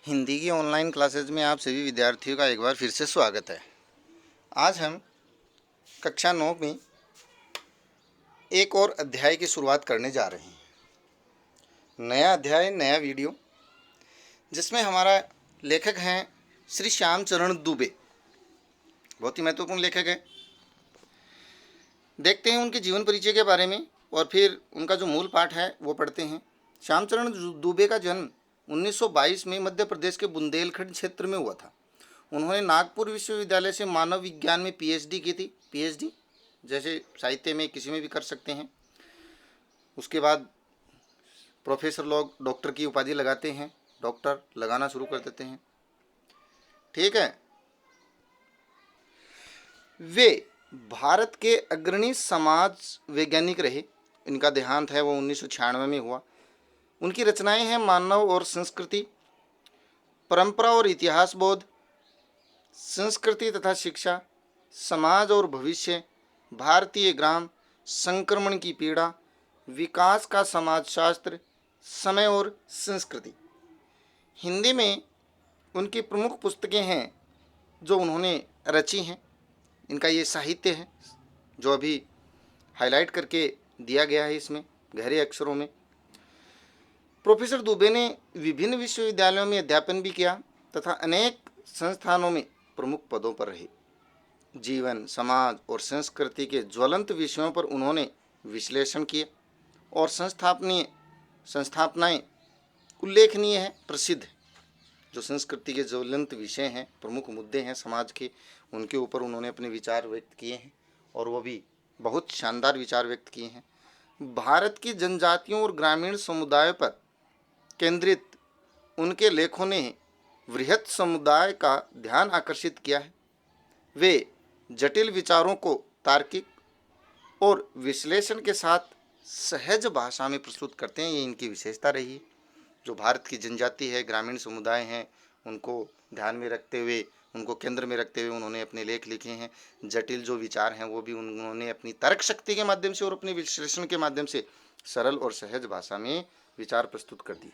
हिंदी की online classes में आप सभी विद्यार्थियों का एक बार फिर से स्वागत है। आज हम कक्षा 9 में एक और अध्याय की शुरुआत करने जा रहे हैं। नया अध्याय, नया वीडियो, जिसमें हमारा लेखक हैं श्री श्यामचरण दुबे। बहुत ही महत्वपूर्ण लेखक हैं। देखते हैं उनके जीवन परिचय के बारे में और फिर उनका जो मूल पाठ है वो पढ़ते हैं। श्यामचरण दुबे का जन्म 1922 में मध्य प्रदेश के बुंदेलखंड क्षेत्र में हुआ था। उन्होंने नागपुर विश्वविद्यालय से मानव विज्ञान में पीएचडी की थी। पीएचडी जैसे साहित्य में किसी में भी कर सकते हैं। उसके बाद प्रोफेसर लोग डॉक्टर की उपाधि लगाते हैं, डॉक्टर लगाना शुरू कर देते हैं। ठीक है। वे भारत के अग्रणी समाज वैज्ञानिक रहे। इनका देहांत है वो 1996 में हुआ। उनकी रचनाएं हैं मानव और संस्कृति, परंपरा और इतिहास बोध, संस्कृति तथा शिक्षा, समाज और भविष्य, भारतीय ग्राम, संक्रमण की पीड़ा, विकास का समाजशास्त्र, समय और संस्कृति। हिंदी में उनकी प्रमुख पुस्तकें हैं जो उन्होंने रची हैं। इनका ये साहित्य है जो अभी हाईलाइट करके दिया गया है इसमें गहरे अक्षरों में। प्रोफेसर दुबे ने विभिन्न विश्वविद्यालयों में अध्यापन भी किया तथा अनेक संस्थानों में प्रमुख पदों पर रहे। जीवन, समाज और संस्कृति के ज्वलंत विषयों पर उन्होंने विश्लेषण किए और संस्थापनाएं उल्लेखनीय है, प्रसिद्ध। जो संस्कृति के ज्वलंत विषय हैं, प्रमुख मुद्दे हैं समाज के, उनके ऊपर उन्होंने अपने विचार व्यक्त किए हैं और वो भी बहुत शानदार विचार व्यक्त किए हैं। भारत की जनजातियों और ग्रामीण समुदायों पर केंद्रित उनके लेखों ने वृहत समुदाय का ध्यान आकर्षित किया है। वे जटिल विचारों को तार्किक और विश्लेषण के साथ सहज भाषा में प्रस्तुत करते हैं। ये इनकी विशेषता रही है। जो भारत की जनजाति है, ग्रामीण समुदाय हैं, उनको ध्यान में रखते हुए, उनको केंद्र में रखते हुए उन्होंने अपने लेख लिखे हैं। जटिल जो विचार हैं वो भी उन्होंने अपनी तर्क शक्ति के माध्यम से और अपने विश्लेषण के माध्यम से सरल और सहज भाषा में विचार प्रस्तुत कर दिए।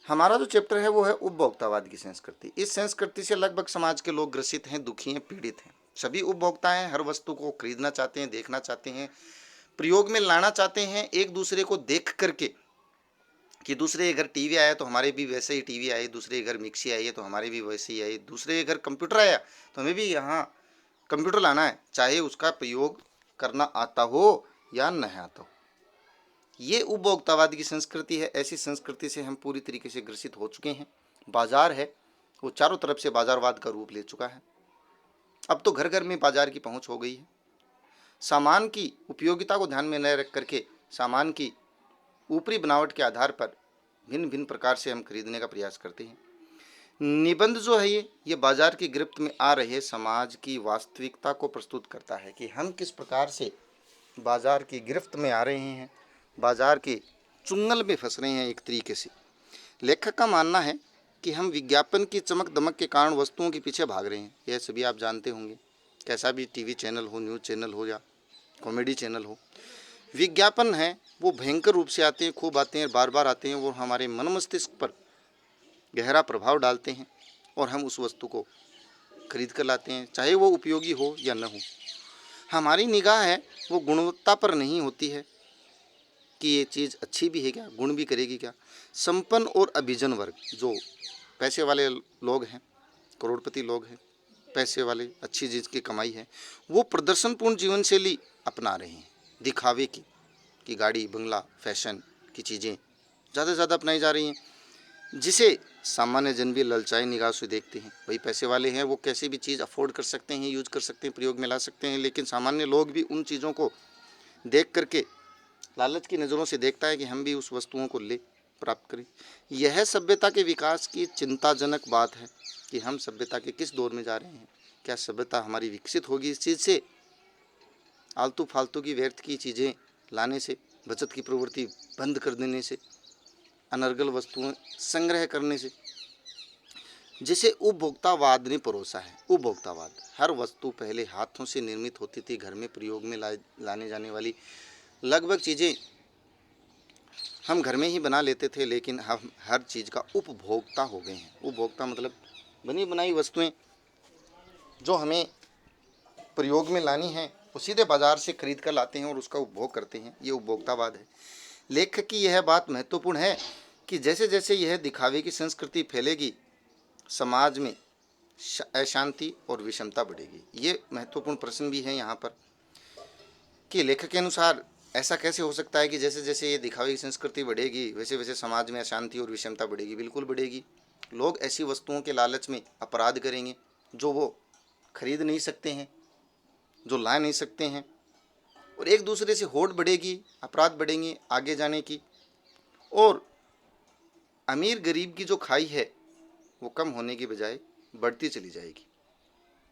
हमारा जो चैप्टर है वो है उपभोक्तावाद की संस्कृति। इस संस्कृति से लगभग समाज के लोग ग्रसित हैं, दुखी हैं, पीड़ित हैं। सभी उपभोक्ता हैं, हर वस्तु को खरीदना चाहते हैं, देखना चाहते हैं, प्रयोग में लाना चाहते हैं, एक दूसरे को देख करके कि दूसरे के घर टीवी आया तो हमारे भी वैसे ही टीवी आए, दूसरे के घर मिक्सी आई है तो हमारे भी वैसे ही आई, दूसरे के घर कंप्यूटर आया तो हमें भी यहाँ कंप्यूटर लाना है, चाहे उसका प्रयोग करना आता हो या नहीं आता हो। ये उपभोक्तावाद की संस्कृति है। ऐसी संस्कृति से हम पूरी तरीके से ग्रसित हो चुके हैं। बाजार है वो चारों तरफ से बाजारवाद का रूप ले चुका है। अब तो घर घर में बाजार की पहुंच हो गई है। सामान की उपयोगिता को ध्यान में न रख करके सामान की ऊपरी बनावट के आधार पर भिन्न भिन्न प्रकार से हम खरीदने का प्रयास करते हैं। निबंध जो है ये बाजार की गिरफ्त में आ रहे समाज की वास्तविकता को प्रस्तुत करता है कि हम किस प्रकार से बाजार की गिरफ्त में आ रहे हैं, बाजार के चुंगल में फंस रहे हैं। एक तरीके से लेखक का मानना है कि हम विज्ञापन की चमक दमक के कारण वस्तुओं के पीछे भाग रहे हैं। यह सभी आप जानते होंगे। कैसा भी टीवी चैनल हो, न्यूज़ चैनल हो या कॉमेडी चैनल हो, विज्ञापन है वो भयंकर रूप से आते हैं, खूब आते हैं, बार बार आते हैं, वो हमारे मन मस्तिष्क पर गहरा प्रभाव डालते हैं और हम उस वस्तु को खरीद कर लाते हैं, चाहे वो उपयोगी हो या न हो। हमारी निगाह है वो गुणवत्ता पर नहीं होती है कि ये चीज़ अच्छी भी है क्या, गुण भी करेगी क्या। संपन्न और अभिजन वर्ग, जो पैसे वाले लोग हैं, करोड़पति लोग हैं, पैसे वाले, अच्छी चीज़ की कमाई है, वो प्रदर्शनपूर्ण जीवन शैली अपना रहे हैं। दिखावे की कि गाड़ी, बंगला, फैशन की चीज़ें ज़्यादा से ज़्यादा अपनाई जा रही हैं, जिसे सामान्य जन भी ललचाई निगाह से देखते हैं। वही पैसे वाले हैं वो कैसी भी चीज़ अफोर्ड कर सकते हैं, यूज कर सकते हैं, प्रयोग में ला सकते हैं, लेकिन सामान्य लोग भी उन चीज़ों को देख करके लालच की नज़रों से देखता है कि हम भी उस वस्तुओं को ले प्राप्त करें। यह सभ्यता के विकास की चिंताजनक बात है कि हम सभ्यता के किस दौर में जा रहे हैं। क्या सभ्यता हमारी विकसित होगी इस चीज़ से? आलतू फालतू की व्यर्थ की चीज़ें लाने से, बचत की प्रवृत्ति बंद कर देने से, अनर्गल वस्तुएं संग्रह करने से, जिसे उपभोक्तावाद ने परोसा है। उपभोक्तावाद, हर वस्तु पहले हाथों से निर्मित होती थी। घर में प्रयोग में लाने जाने वाली लगभग चीज़ें हम घर में ही बना लेते थे, लेकिन हम हर चीज़ का उपभोक्ता हो गए हैं। उपभोक्ता मतलब बनी बनाई वस्तुएं जो हमें प्रयोग में लानी है वो सीधे बाजार से खरीद कर लाते हैं और उसका उपभोग करते हैं। ये उपभोक्तावाद है। लेखक की यह बात महत्वपूर्ण है कि जैसे जैसे यह दिखावे की संस्कृति फैलेगी, समाज में अशांति और विषमता बढ़ेगी। ये महत्वपूर्ण प्रश्न भी है यहाँ पर कि लेखक के अनुसार ऐसा कैसे हो सकता है कि जैसे जैसे ये दिखावे की संस्कृति बढ़ेगी वैसे वैसे समाज में अशांति और विषमता बढ़ेगी। बिल्कुल बढ़ेगी। लोग ऐसी वस्तुओं के लालच में अपराध करेंगे जो वो खरीद नहीं सकते हैं, जो ला नहीं सकते हैं, और एक दूसरे से होड़ बढ़ेगी, अपराध बढ़ेंगे आगे जाने की, और अमीर गरीब की जो खाई है वो कम होने की बजाय बढ़ती चली जाएगी।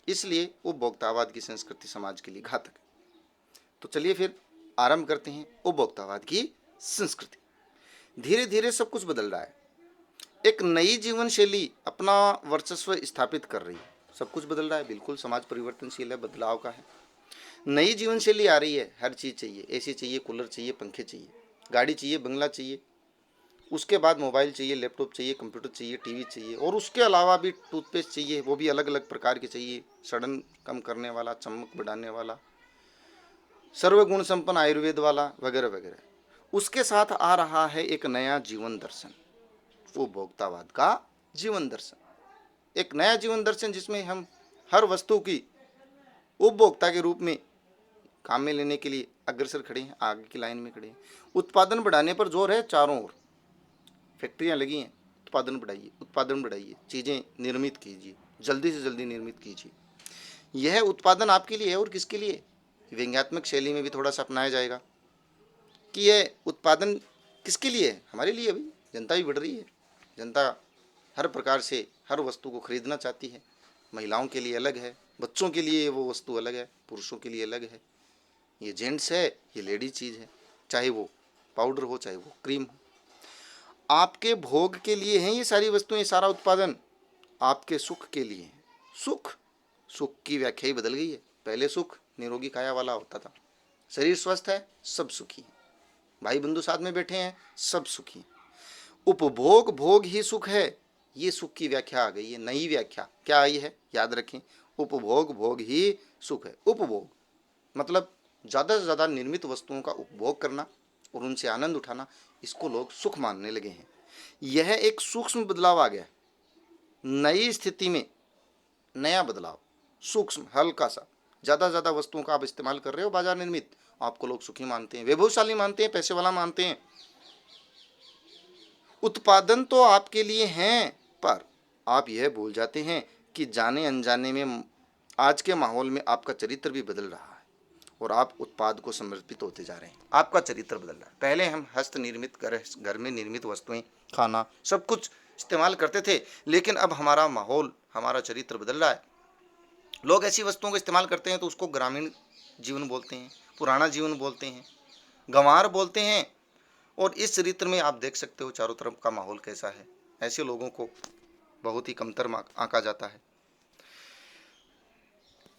इसलिए उपभोक्तावाद की संस्कृति समाज के लिए घातक है। तो चलिए फिर आरंभ करते हैं उपभोक्तावाद की संस्कृति। धीरे धीरे सब कुछ बदल रहा है। एक नई जीवन शैली अपना वर्चस्व स्थापित कर रही है। सब कुछ बदल रहा है, बिल्कुल समाज परिवर्तनशील है, बदलाव का है। नई जीवन शैली आ रही है। हर चीज़ चाहिए, एसी चाहिए, कूलर चाहिए, पंखे चाहिए, गाड़ी चाहिए, बंगला चाहिए, उसके बाद मोबाइल चाहिए, लैपटॉप चाहिए, कंप्यूटर चाहिए, टीवी चाहिए, और उसके अलावा भी टूथपेस्ट चाहिए, वो भी अलग अलग प्रकार के चाहिए, सड़न कम करने वाला, चमक बढ़ाने वाला, सर्वगुण संपन्न आयुर्वेद वाला, वगैरह वगैरह। उसके साथ आ रहा है एक नया जीवन दर्शन, उपभोक्तावाद का जीवन दर्शन। एक नया जीवन दर्शन जिसमें हम हर वस्तु की उपभोक्ता के रूप में काम में लेने के लिए अग्रसर खड़े हैं, आगे की लाइन में खड़े हैं। उत्पादन बढ़ाने पर जोर है। चारों ओर फैक्ट्रियां लगी हैं। उत्पादन बढ़ाइए, उत्पादन बढ़ाइए, चीज़ें निर्मित कीजिए, जल्दी से जल्दी निर्मित कीजिए। यह उत्पादन आपके लिए है और किसके लिए? व्यंग्यात्मक शैली में भी थोड़ा सा अपनाया जाएगा कि यह उत्पादन किसके लिए है? हमारे लिए। भाई जनता भी बढ़ रही है। जनता हर प्रकार से हर वस्तु को खरीदना चाहती है। महिलाओं के लिए अलग है, बच्चों के लिए वो वस्तु अलग है, पुरुषों के लिए अलग है। ये जेंट्स है, ये लेडीज चीज़ है, चाहे वो पाउडर हो चाहे वो क्रीम हो। आपके भोग के लिए हैं ये सारी वस्तुएं, सारा उत्पादन आपके सुख के लिए है। सुख, सुख की व्याख्या ही बदल गई है। पहले सुख निरोगी काया वाला होता था। शरीर स्वस्थ है, सब सुखी है। भाई बंधु साथ में बैठे हैं, सब सुखी। उपभोग भोग ही सुख है, ये सुख की व्याख्या आ गई है। नई व्याख्या क्या आई है? याद रखें, उपभोग भोग ही सुख है। उपभोग मतलब ज़्यादा से ज़्यादा निर्मित वस्तुओं का उपभोग करना और उनसे आनंद उठाना, इसको लोग सुख मानने लगे हैं। यह एक सूक्ष्म बदलाव आ गया। नई स्थिति में नया बदलाव, सूक्ष्म, हल्का सा। ज़्यादा से ज़्यादा वस्तुओं का आप इस्तेमाल कर रहे हो बाजार निर्मित, आपको लोग सुखी मानते हैं, वैभवशाली मानते हैं, पैसे वाला मानते हैं। उत्पादन तो आपके लिए हैं, पर आप यह भूल जाते हैं कि जाने अनजाने में आज के माहौल में आपका चरित्र भी बदल रहा है और आप उत्पाद को समर्पित होते जा रहे हैं। आपका चरित्र बदल रहा है। पहले हम हस्त निर्मित घर में निर्मित वस्तुएं, खाना, सब कुछ इस्तेमाल करते थे, लेकिन अब हमारा माहौल, हमारा चरित्र बदल रहा है। लोग ऐसी वस्तुओं का इस्तेमाल करते हैं तो उसको ग्रामीण जीवन बोलते हैं, पुराना जीवन बोलते हैं, गंवार बोलते हैं। और इस चरित्र में आप देख सकते हो चारों तरफ का माहौल कैसा है। ऐसे लोगों को बहुत ही कमतर आंका जाता है।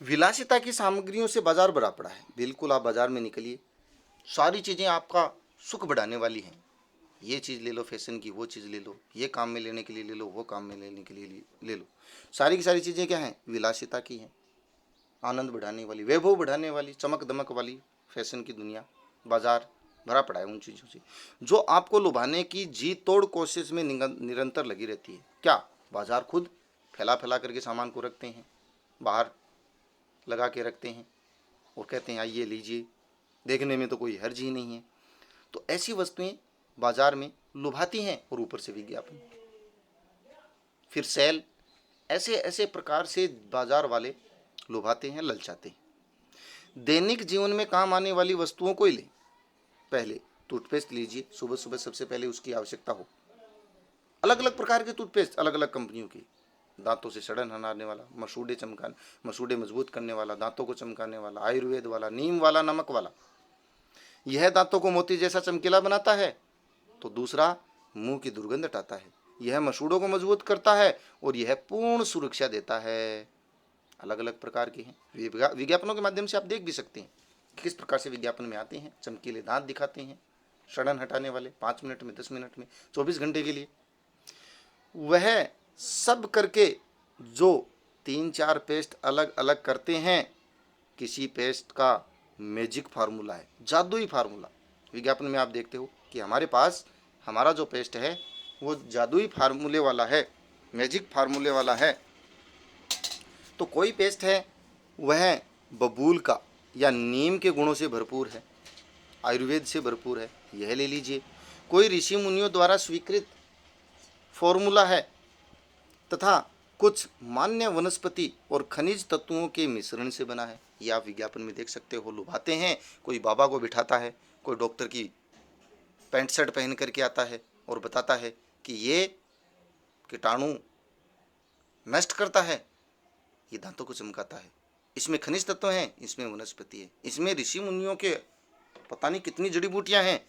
विलासिता की सामग्रियों से बाजार भरा पड़ा है। बिल्कुल, आप बाजार में निकलिए, सारी चीज़ें आपका सुख बढ़ाने वाली हैं। ये चीज़ ले लो फैशन की, वो चीज़ ले लो, ये काम में लेने के लिए ले लो, वो काम में लेने के लिए ले लो। सारी की सारी चीज़ें क्या हैं? विलासिता की हैं, आनंद बढ़ाने वाली, वैभव बढ़ाने वाली, चमक दमक वाली फैशन की दुनिया। बाजार भरा पड़ा है उन चीज़ों से जो आपको लुभाने की जी तोड़ कोशिश में निरंतर लगी रहती है। क्या बाजार खुद फैला फैला करके सामान को रखते हैं, बाहर लगा के रखते हैं और कहते हैं आइए लीजिए, देखने में तो कोई हर्ज ही नहीं है। तो ऐसी वस्तुएं बाजार में लुभाती हैं और ऊपर से विज्ञापन, फिर सेल, ऐसे ऐसे प्रकार से बाजार वाले लुभाते हैं, ललचाते हैं। दैनिक जीवन में काम आने वाली वस्तुओं को ही लें। पहले टूथपेस्ट लीजिए, सुबह सुबह सबसे पहले उसकी आवश्यकता हो। अलग अलग प्रकार के टूथपेस्ट, अलग अलग कंपनियों की, दांतों से सड़न हटाने वाला, मसूड़े मजबूत करने वाला, दांतों को चमकाने वाला, आयुर्वेद वाला, नीम वाला, नमक वाला। यह दांतों को मोती जैसा चमकीला बनाता है तो दूसरा मुंह की दुर्गंध हटाता है। यह मसूड़ों को मजबूत करता है और यह पूर्ण सुरक्षा देता है। अलग अलग प्रकार के हैं। विज्ञापनों के माध्यम से आप देख भी सकते हैं किस प्रकार से विज्ञापन में आते हैं। चमकीले दांत दिखाते हैं, सड़न हटाने वाले, 5 मिनट में, 10 मिनट में, 24 घंटे के लिए। वह सब करके जो 3-4 पेस्ट अलग अलग करते हैं, किसी पेस्ट का मैजिक फार्मूला है, जादुई फार्मूला। विज्ञापन में आप देखते हो कि हमारे पास हमारा जो पेस्ट है वो जादुई फार्मूले वाला है, मैजिक फार्मूले वाला है। तो कोई पेस्ट है वह बबूल का या नीम के गुणों से भरपूर है, आयुर्वेद से भरपूर है, यह ले लीजिए। कोई ऋषि मुनियों द्वारा स्वीकृत फॉर्मूला है तथा कुछ मान्य वनस्पति और खनिज तत्वों के मिश्रण से बना है। ये आप विज्ञापन में देख सकते हो। लुभाते हैं, कोई बाबा को बिठाता है, कोई डॉक्टर की पैंट शर्ट पहन करके आता है और बताता है कि ये कीटाणु नष्ट करता है, ये दांतों को चमकाता है, इसमें खनिज तत्व हैं, इसमें वनस्पति है, इसमें ऋषि मुनियों के पता नहीं कितनी जड़ी बूटियां हैं,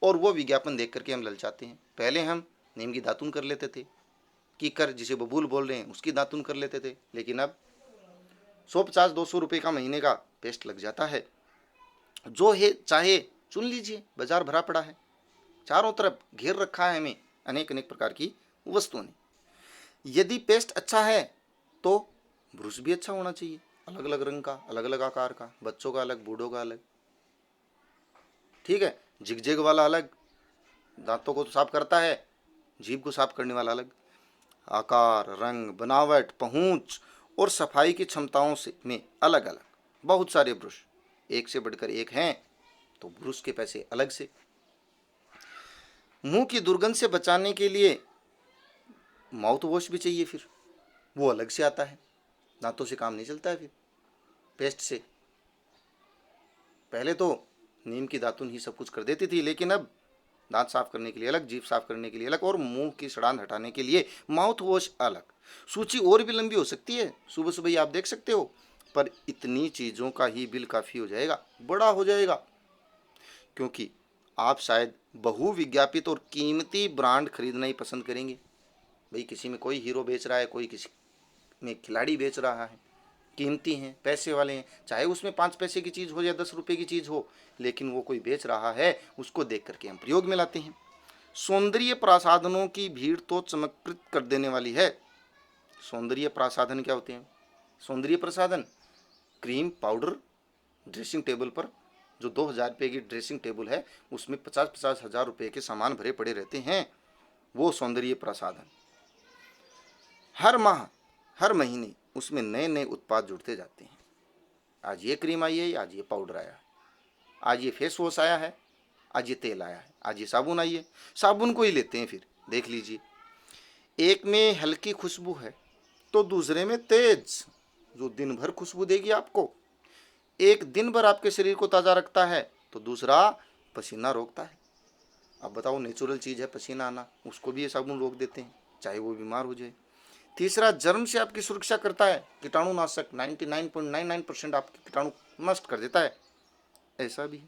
और वो विज्ञापन देख करके हम ललचाते हैं। पहले हम नीम की दातुन कर लेते थे, कीकर जिसे बबूल बोल रहे हैं उसकी दातुन कर लेते थे, लेकिन अब 150-200 रुपये का महीने का पेस्ट लग जाता है। जो है चाहे चुन लीजिए, बाजार भरा पड़ा है, चारों तरफ घेर रखा है हमें अनेक अनेक प्रकार की वस्तुओं ने। यदि पेस्ट अच्छा है तो ब्रश भी अच्छा होना चाहिए, अलग अलग रंग का, अलग अलग आकार का, बच्चों का अलग, बूढ़ों का अलग, ठीक है, जिगजैग वाला अलग, दांतों को तो साफ करता है, जीभ को साफ करने वाला अलग, आकार, रंग, बनावट, पहुंच और सफाई की क्षमताओं से में अलग अलग बहुत सारे ब्रश, एक से बढ़कर एक हैं, तो ब्रश के पैसे अलग से। मुंह की दुर्गंध से बचाने के लिए माउथ वॉश भी चाहिए, फिर वो अलग से आता है, दांतों से काम नहीं चलता है फिर पेस्ट से। पहले तो नीम की दातुन ही सब कुछ कर देती थी, लेकिन अब दांत साफ करने के लिए अलग, जीभ साफ करने के लिए अलग, और मुंह की सड़ान हटाने के लिए माउथ वॉश अलग। सूची और भी लंबी हो सकती है, सुबह सुबह ही आप देख सकते हो, पर इतनी चीज़ों का ही बिल काफ़ी हो जाएगा, बड़ा हो जाएगा, क्योंकि आप शायद बहुविज्ञापित और कीमती ब्रांड खरीदना ही पसंद करेंगे। भाई किसी में कोई हीरो बेच रहा है, कोई किसी में खिलाड़ी बेच रहा है, कीमती हैं, पैसे वाले हैं, चाहे उसमें 5 पैसे की चीज़ हो या 10 रुपये की चीज़ हो, लेकिन वो कोई बेच रहा है, उसको देख करके हम प्रयोग में लाते हैं। सौंदर्य प्रसाधनों की भीड़ तो चमत्कृत कर देने वाली है। सौंदर्य प्रसाधन क्या होते हैं? सौंदर्य प्रसाधन, क्रीम, पाउडर, ड्रेसिंग टेबल पर जो 2000 रुपये की ड्रेसिंग टेबल है उसमें 50-50 हज़ार रुपये के सामान भरे पड़े रहते हैं, वो सौंदर्य प्रसाधन। हर माह, हर महीने उसमें नए नए उत्पाद जुड़ते जाते हैं। आज ये क्रीम आई है, आज ये पाउडर आया है, आज ये फेस वॉश आया है, आज ये तेल आया है, आज ये साबुन आई है, साबुन को ही लेते हैं फिर देख लीजिए, एक में हल्की खुशबू है तो दूसरे में तेज, जो दिन भर खुशबू देगी आपको। एक दिन भर आपके शरीर को ताज़ा रखता है तो दूसरा पसीना रोकता है। अब बताओ, नेचुरल चीज़ है पसीना आना, उसको भी ये साबुन रोक देते हैं, चाहे वो बीमार हो जाए। तीसरा, जर्म से आपकी सुरक्षा करता है, कीटाणुनाशक 99.99% आपके कीटाणु नष्ट कर देता है, ऐसा भी है।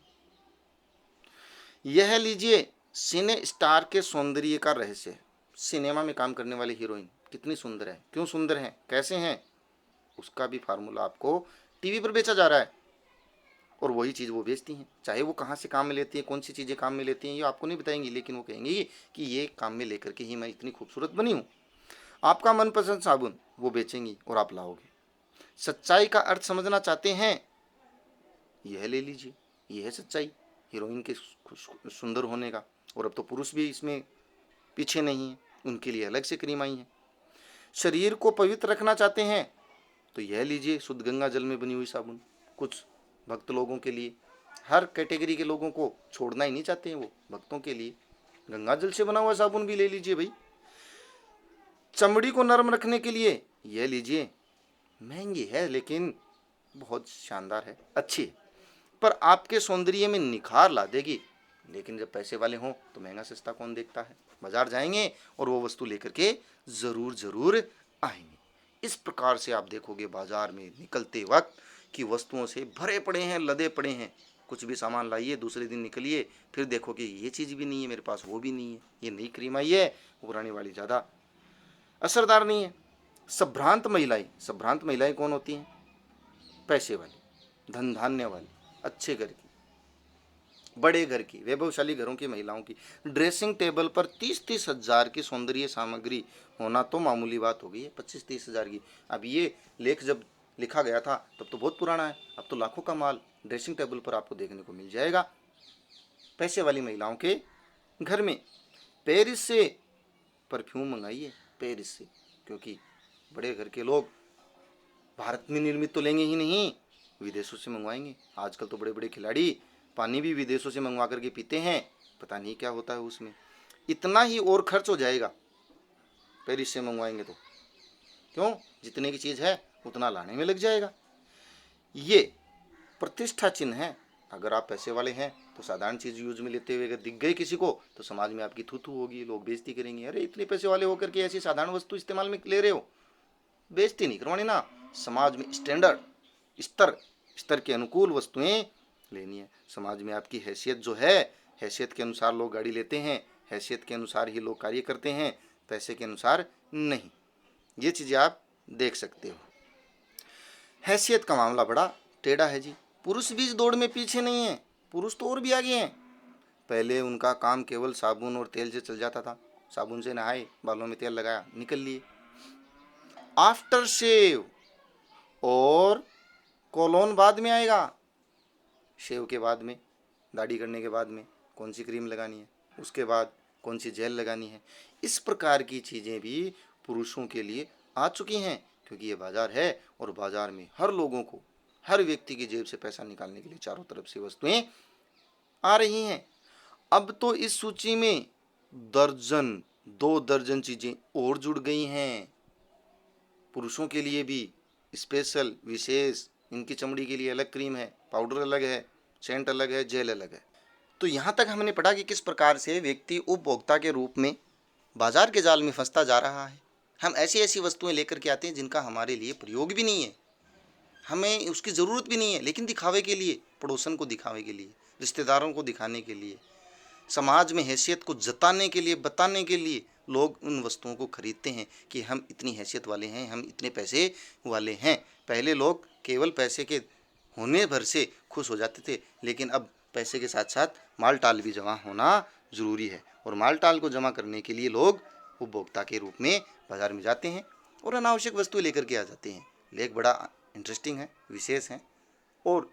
यह लीजिए सिने स्टार के सौंदर्य का रहस्य है। सिनेमा में काम करने वाली हीरोइन कितनी सुंदर है, क्यों सुंदर है, कैसे हैं, उसका भी फार्मूला आपको टीवी पर बेचा जा रहा है, और वही चीज़ वो बेचती हैं। चाहे वो कहाँ से काम में लेती हैं, कौन सी चीज़ें काम में लेती हैं, ये आपको नहीं बताएंगी, लेकिन वो कहेंगी कि ये काम में लेकर के ही मैं इतनी खूबसूरत बनी हूँ। आपका मनपसंद साबुन वो बेचेंगी और आप लाओगे। सच्चाई का अर्थ समझना चाहते हैं, यह ले लीजिए, यह है सच्चाई हीरोइन के सुंदर होने का। और अब तो पुरुष भी इसमें पीछे नहीं है, उनके लिए अलग से क्रीम आई है। शरीर को पवित्र रखना चाहते हैं तो यह लीजिए, शुद्ध गंगा जल में बनी हुई साबुन। कुछ भक्त लोगों के लिए, हर कैटेगरी के लोगों को छोड़ना ही नहीं चाहते हैं वो, भक्तों के लिए गंगा जल से बना हुआ साबुन भी ले लीजिए भाई। चमड़ी को नरम रखने के लिए यह लीजिए, महंगी है लेकिन बहुत शानदार है, अच्छी है, पर आपके सौंदर्य में निखार ला देगी। लेकिन जब पैसे वाले हों तो महंगा सस्ता कौन देखता है, बाजार जाएंगे और वो वस्तु लेकर के ज़रूर आएंगे। इस प्रकार से आप देखोगे बाजार में निकलते वक्त कि वस्तुओं से भरे पड़े हैं, लदे पड़े हैं। कुछ भी सामान लाइए, दूसरे दिन निकलिए, फिर देखोगे ये चीज़ भी नहीं है मेरे पास, वो भी नहीं है, ये नई क्रीम आई है, पुरानी वाली ज़्यादा असरदार नहीं है। संभ्रांत महिलाएं कौन होती हैं? पैसे वाली, धन धान्य वाली, अच्छे घर की, बड़े घर की, वैभवशाली घरों की महिलाओं की ड्रेसिंग टेबल पर 30-30 हज़ार की सौंदर्य सामग्री होना तो मामूली बात हो गई है। 25-30 हज़ार की। अब ये लेख जब लिखा गया था तब तो बहुत पुराना है, अब तो लाखों का माल ड्रेसिंग टेबल पर आपको देखने को मिल जाएगा पैसे वाली महिलाओं के घर में। पेरिस से परफ्यूम मंगाइए, पेरिस से, क्योंकि बड़े घर के लोग भारत में निर्मित तो लेंगे ही नहीं, विदेशों से मंगवाएंगे। आजकल तो बड़े बड़े खिलाड़ी पानी भी विदेशों से मंगवा करके पीते हैं, पता नहीं क्या होता है उसमें। इतना ही और खर्च हो जाएगा पेरिस से मंगवाएंगे तो, क्यों, जितने की चीज़ है उतना लाने में लग जाएगा। ये प्रतिष्ठा चिन्ह है। अगर आप पैसे वाले हैं तो साधारण चीज़ यूज में लेते हुए अगर दिख गए किसी को तो समाज में आपकी थू थू होगी, लोग बेइज्जती करेंगे, अरे इतने पैसे वाले होकर के ऐसी साधारण वस्तु इस्तेमाल में ले रहे हो। बेइज्जती नहीं करवानी ना, समाज में स्टैंडर्ड स्तर के अनुकूल वस्तुएं लेनी है। समाज में आपकी हैसियत जो है, हैसियत के अनुसार लोग गाड़ी लेते हैं, हैसियत के अनुसार ही लोग कार्य करते हैं, पैसे के अनुसार नहीं। ये चीज़ें आप देख सकते हो। हैसियत का मामला बड़ा टेढ़ा है जी। पुरुष भी इस दौड़ में पीछे नहीं है, पुरुष तो और भी आगे हैं। पहले उनका काम केवल साबुन और तेल से चल जाता था, साबुन से नहाए, बालों में तेल लगाया, निकल लिए। आफ्टर शेव और कोलोन बाद में आएगा। शेव के बाद में, दाढ़ी करने के बाद में कौन सी क्रीम लगानी है, उसके बाद कौन सी जेल लगानी है, इस प्रकार की चीज़ें भी पुरुषों के लिए आ चुकी हैं, क्योंकि ये बाजार है और बाजार में हर लोगों को, हर व्यक्ति की जेब से पैसा निकालने के लिए चारों तरफ से वस्तुएं आ रही हैं। अब तो इस सूची में दर्जन 2 दर्जन चीज़ें और जुड़ गई हैं। पुरुषों के लिए भी स्पेशल विशेष, इनकी चमड़ी के लिए अलग क्रीम है, पाउडर अलग है, सेंट अलग है, जेल अलग है। तो यहाँ तक हमने पढ़ा कि किस प्रकार से व्यक्ति उपभोक्ता के रूप में बाजार के जाल में फंसता जा रहा है। हम ऐसी ऐसी वस्तुएं लेकर के आते हैं जिनका हमारे लिए प्रयोग भी नहीं है, हमें उसकी ज़रूरत भी नहीं है, लेकिन दिखावे के लिए, पड़ोसन को दिखावे के लिए, रिश्तेदारों को दिखाने के लिए, समाज में हैसियत को जताने के लिए, बताने के लिए लोग उन वस्तुओं को खरीदते हैं कि हम इतनी हैसियत वाले हैं, हम इतने पैसे वाले हैं। पहले लोग केवल पैसे के होने भर से खुश हो जाते थे, लेकिन अब पैसे के साथ साथ माल टाल भी जमा होना ज़रूरी है, और माल टाल को जमा करने के लिए लोग उपभोक्ता के रूप में बाज़ार में जाते हैं और अनावश्यक वस्तुएं लेकर के आ जाते हैं। लेख बड़ा इंटरेस्टिंग है, विशेष है, और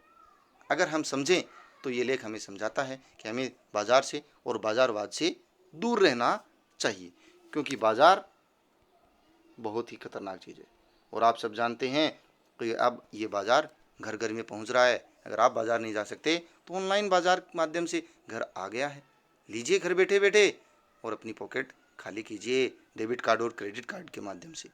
अगर हम समझें तो ये लेख हमें समझाता है कि हमें बाज़ार से और बाज़ारवाद से दूर रहना चाहिए, क्योंकि बाज़ार बहुत ही खतरनाक चीज़ है। और आप सब जानते हैं कि अब ये बाज़ार घर घर में पहुंच रहा है। अगर आप बाज़ार नहीं जा सकते तो ऑनलाइन बाज़ार के माध्यम से घर आ गया है। लीजिए घर बैठे बैठे और अपनी पॉकेट खाली कीजिए डेबिट कार्ड और क्रेडिट कार्ड के माध्यम से।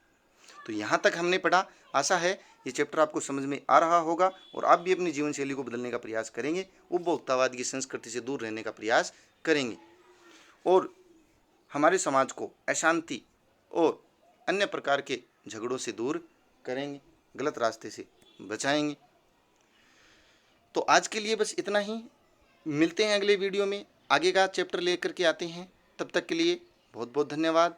तो यहाँ तक हमने पढ़ा। आशा है ये चैप्टर आपको समझ में आ रहा होगा और आप भी अपनी जीवन शैली को बदलने का प्रयास करेंगे, उपभोक्तावाद की संस्कृति से दूर रहने का प्रयास करेंगे और हमारे समाज को अशांति और अन्य प्रकार के झगड़ों से दूर करेंगे, गलत रास्ते से बचाएंगे। तो आज के लिए बस इतना ही। मिलते हैं अगले वीडियो में, आगे का चैप्टर लेकर के आते हैं। तब तक के लिए बहुत बहुत धन्यवाद।